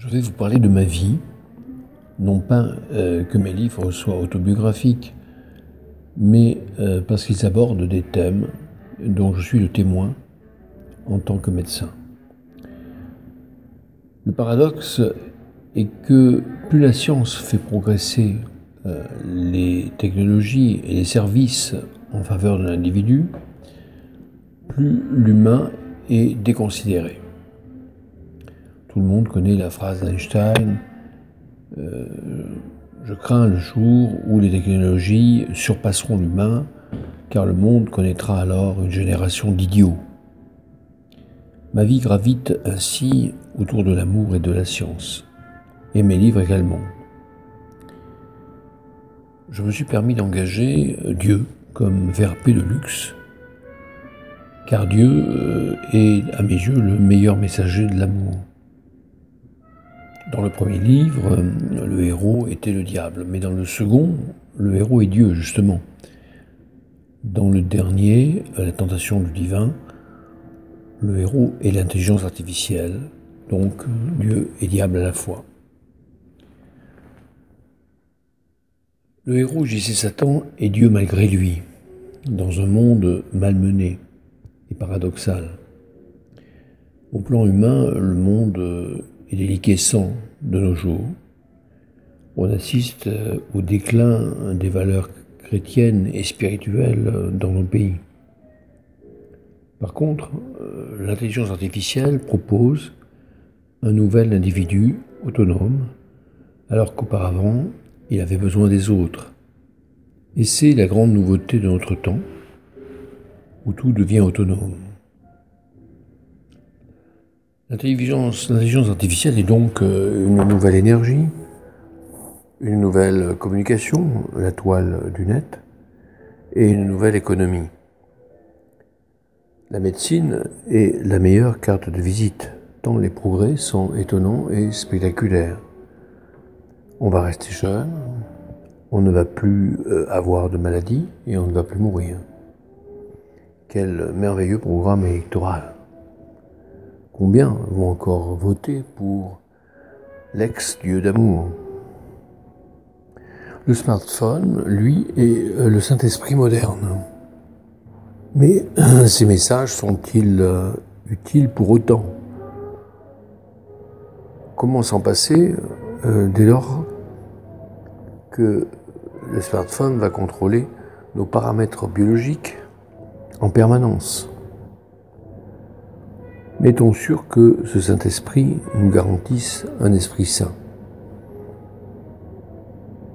Je vais vous parler de ma vie, non pas que mes livres soient autobiographiques, mais parce qu'ils abordent des thèmes dont je suis le témoin en tant que médecin. Le paradoxe est que plus la science fait progresser les technologies et les services en faveur de l'individu, plus l'humain est déconsidéré. Tout le monde connaît la phrase d'Einstein « Je crains le jour où les technologies surpasseront l'humain, car le monde connaîtra alors une génération d'idiots. » Ma vie gravite ainsi autour de l'amour et de la science, et mes livres également. Je me suis permis d'engager Dieu comme VRP de luxe, car Dieu est, à mes yeux, le meilleur messager de l'amour. Dans le premier livre, le héros était le diable, mais dans le second, le héros est Dieu, justement. Dans le dernier, La tentation du divin, le héros est l'intelligence artificielle, donc Dieu et diable à la fois. Le héros J.C. Satan est Dieu malgré lui, dans un monde malmené et paradoxal. Au plan humain, le monde est déliquescent de nos jours. On assiste au déclin des valeurs chrétiennes et spirituelles dans nos pays. Par contre, l'intelligence artificielle propose un nouvel individu autonome, alors qu'auparavant, il avait besoin des autres. Et c'est la grande nouveauté de notre temps, où tout devient autonome. L'intelligence artificielle est donc une nouvelle énergie, une nouvelle communication, la toile du net, et une nouvelle économie. La médecine est la meilleure carte de visite, tant les progrès sont étonnants et spectaculaires. On va rester jeune, on ne va plus avoir de maladie et on ne va plus mourir. Quel merveilleux programme électoral! Combien vont encore voter pour l'ex-dieu d'amour? Le smartphone, lui, est le Saint-Esprit moderne. Mais ces messages sont-ils utiles pour autant? Comment s'en passer dès lors que le smartphone va contrôler nos paramètres biologiques en permanence? Mettons sûr que ce Saint-Esprit nous garantisse un esprit sain.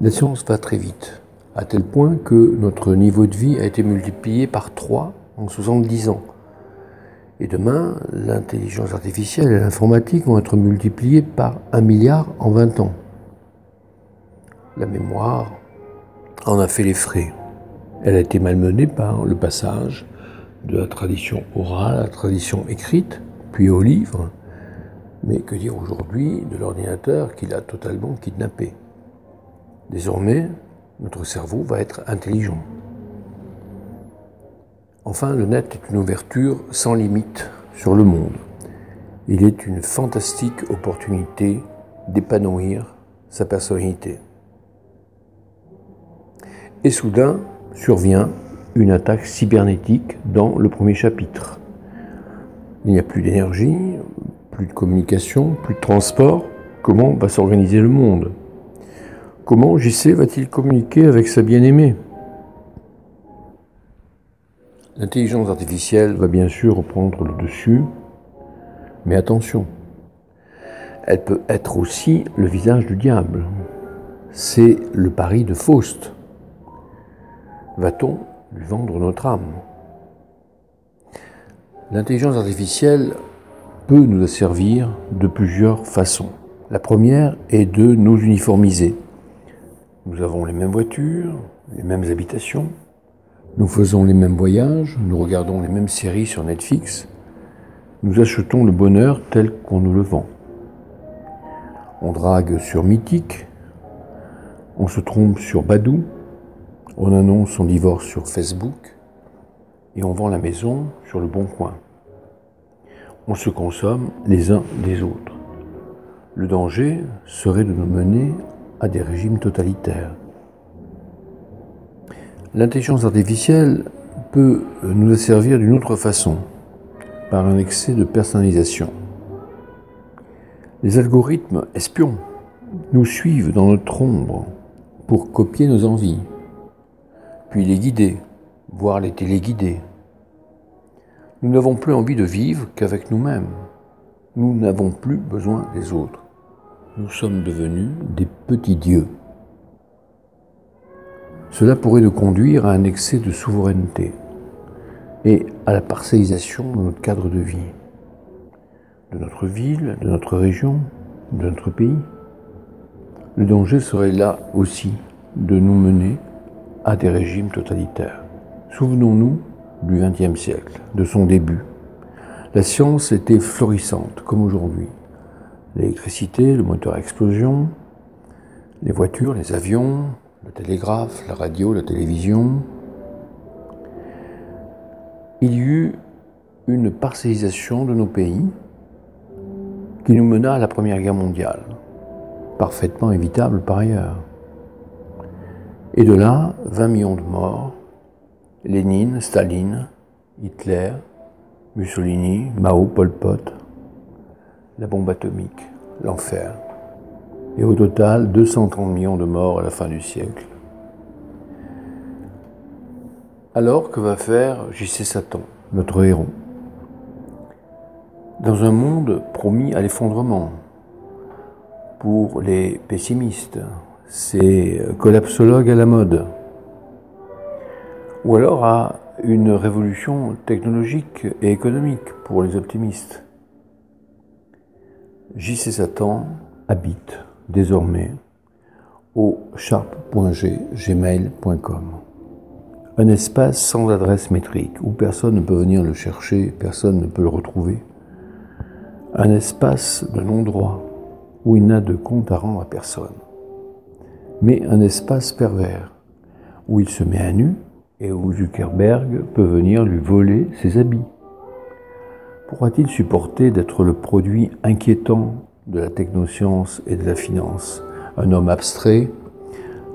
La science va très vite, à tel point que notre niveau de vie a été multiplié par 3 en 70 ans. Et demain, l'intelligence artificielle et l'informatique vont être multipliées par 1 milliard en 20 ans. La mémoire en a fait les frais. Elle a été malmenée par le passage de la tradition orale à la tradition écrite, puis au livre, mais que dire aujourd'hui de l'ordinateur qui l'a totalement kidnappé? Désormais, notre cerveau va être intelligent. Enfin, le net est une ouverture sans limite sur le monde. Il est une fantastique opportunité d'épanouir sa personnalité. Et soudain survient une attaque cybernétique dans le premier chapitre. Il n'y a plus d'énergie, plus de communication, plus de transport. Comment va s'organiser le monde? Comment JC va-t-il communiquer avec sa bien-aimée? L'intelligence artificielle va bien sûr reprendre le dessus, mais attention, elle peut être aussi le visage du diable. C'est le pari de Faust. Va-t-on lui vendre notre âme? L'intelligence artificielle peut nous asservir de plusieurs façons. La première est de nous uniformiser. Nous avons les mêmes voitures, les mêmes habitations, nous faisons les mêmes voyages, nous regardons les mêmes séries sur Netflix, nous achetons le bonheur tel qu'on nous le vend. On drague sur Mythique, on se trompe sur Badoo, on annonce son divorce sur Facebook et on vend la maison sur le Bon Coin. On se consomme les uns des autres. Le danger serait de nous mener à des régimes totalitaires. L'intelligence artificielle peut nous asservir d'une autre façon, par un excès de personnalisation. Les algorithmes espions nous suivent dans notre ombre pour copier nos envies, puis les guider, voire les téléguider. Nous n'avons plus envie de vivre qu'avec nous-mêmes. Nous n'avons plus besoin des autres. Nous sommes devenus des petits dieux. Cela pourrait nous conduire à un excès de souveraineté et à la parcellisation de notre cadre de vie, de notre ville, de notre région, de notre pays. Le danger serait là aussi de nous mener à des régimes totalitaires. Souvenons-nous du XXe siècle, de son début. La science était florissante, comme aujourd'hui. L'électricité, le moteur à explosion, les voitures, les avions, le télégraphe, la radio, la télévision. Il y eut une parcellisation de nos pays qui nous mena à la Première Guerre mondiale, parfaitement évitable par ailleurs. Et de là, 20 millions de morts, Lénine, Staline, Hitler, Mussolini, Mao, Pol Pot, la bombe atomique, l'enfer. Et au total, 230 millions de morts à la fin du siècle. Alors, que va faire J.C. Satan, notre héros? Dans un monde promis à l'effondrement, pour les pessimistes, c'est collapsologue à la mode, ou alors à une révolution technologique et économique pour les optimistes. J.C. Satan habite désormais au sharp.gmail.com, un espace sans adresse métrique où personne ne peut venir le chercher, personne ne peut le retrouver, un espace de non-droit où il n'a de compte à rendre à personne, mais un espace pervers où il se met à nu et où Zuckerberg peut venir lui voler ses habits. Pourra-t-il supporter d'être le produit inquiétant de la technoscience et de la finance? Un homme abstrait,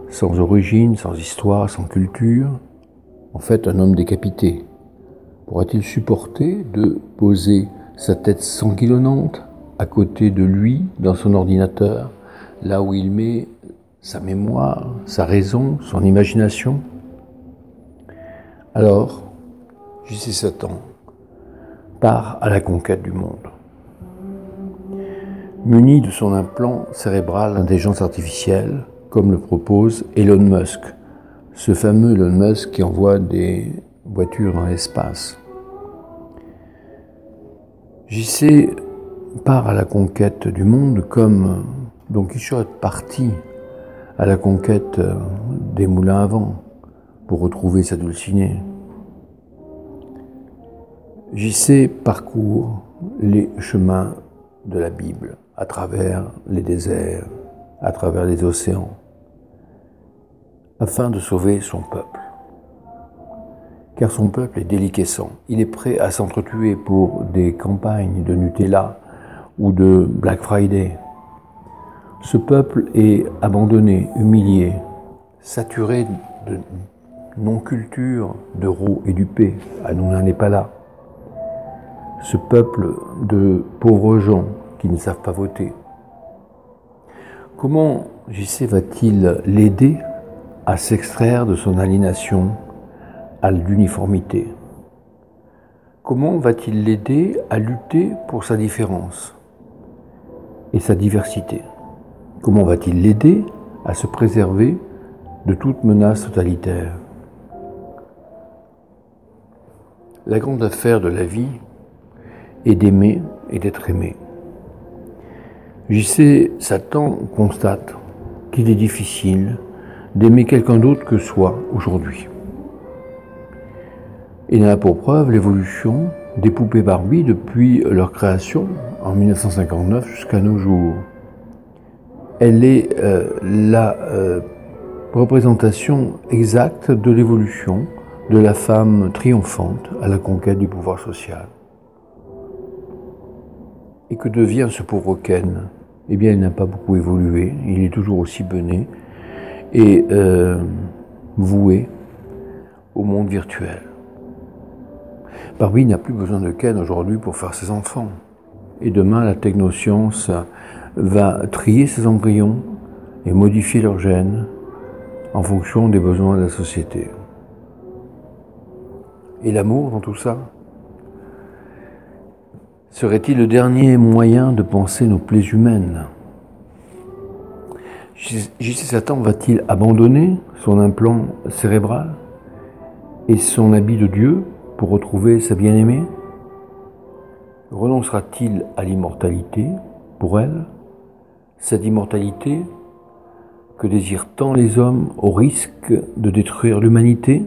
sans origine, sans histoire, sans culture, en fait un homme décapité. Pourra-t-il supporter de poser sa tête sanguillonnante à côté de lui dans son ordinateur, là où il met sa mémoire, sa raison, son imagination? Alors, J.C. Satan part à la conquête du monde. Muni de son implant cérébral d'intelligence artificielle, comme le propose Elon Musk, ce fameux Elon Musk qui envoie des voitures dans l'espace. JC part à la conquête du monde comme Don Quichotte partit à la conquête des moulins à vent pour retrouver sa Dulcinée. JC parcourt les chemins de la Bible à travers les déserts, à travers les océans, afin de sauver son peuple. Car son peuple est déliquescent. Il est prêt à s'entretuer pour des campagnes de Nutella ou de Black Friday. Ce peuple est abandonné, humilié, saturé de non-culture, d'euros et du P. Ah, nous n'en est pas là. Ce peuple de pauvres gens qui ne savent pas voter. Comment JC va-t-il l'aider à s'extraire de son aliénation à l'uniformité? Comment va-t-il l'aider à lutter pour sa différence et sa diversité? Comment va-t-il l'aider à se préserver de toute menace totalitaire? La grande affaire de la vie est d'aimer et d'être aimé. JC Satan constate qu'il est difficile d'aimer quelqu'un d'autre que soi aujourd'hui. Il en a pour preuve l'évolution des poupées Barbie depuis leur création en 1959 jusqu'à nos jours. Elle est la représentation exacte de l'évolution de la femme triomphante à la conquête du pouvoir social. Et que devient ce pauvre Ken, eh bien, il n'a pas beaucoup évolué. Il est toujours aussi bené et voué au monde virtuel. Barbie n'a plus besoin de Ken aujourd'hui pour faire ses enfants. Et demain, la technoscience va trier ses embryons et modifier leurs gènes en fonction des besoins de la société. Et l'amour dans tout ça? Serait-il le dernier moyen de penser nos plaies humaines? J.C. Satan va-t-il abandonner son implant cérébral et son habit de Dieu pour retrouver sa bien-aimée? Renoncera-t-il à l'immortalité pour elle, cette immortalité que désirent tant les hommes au risque de détruire l'humanité?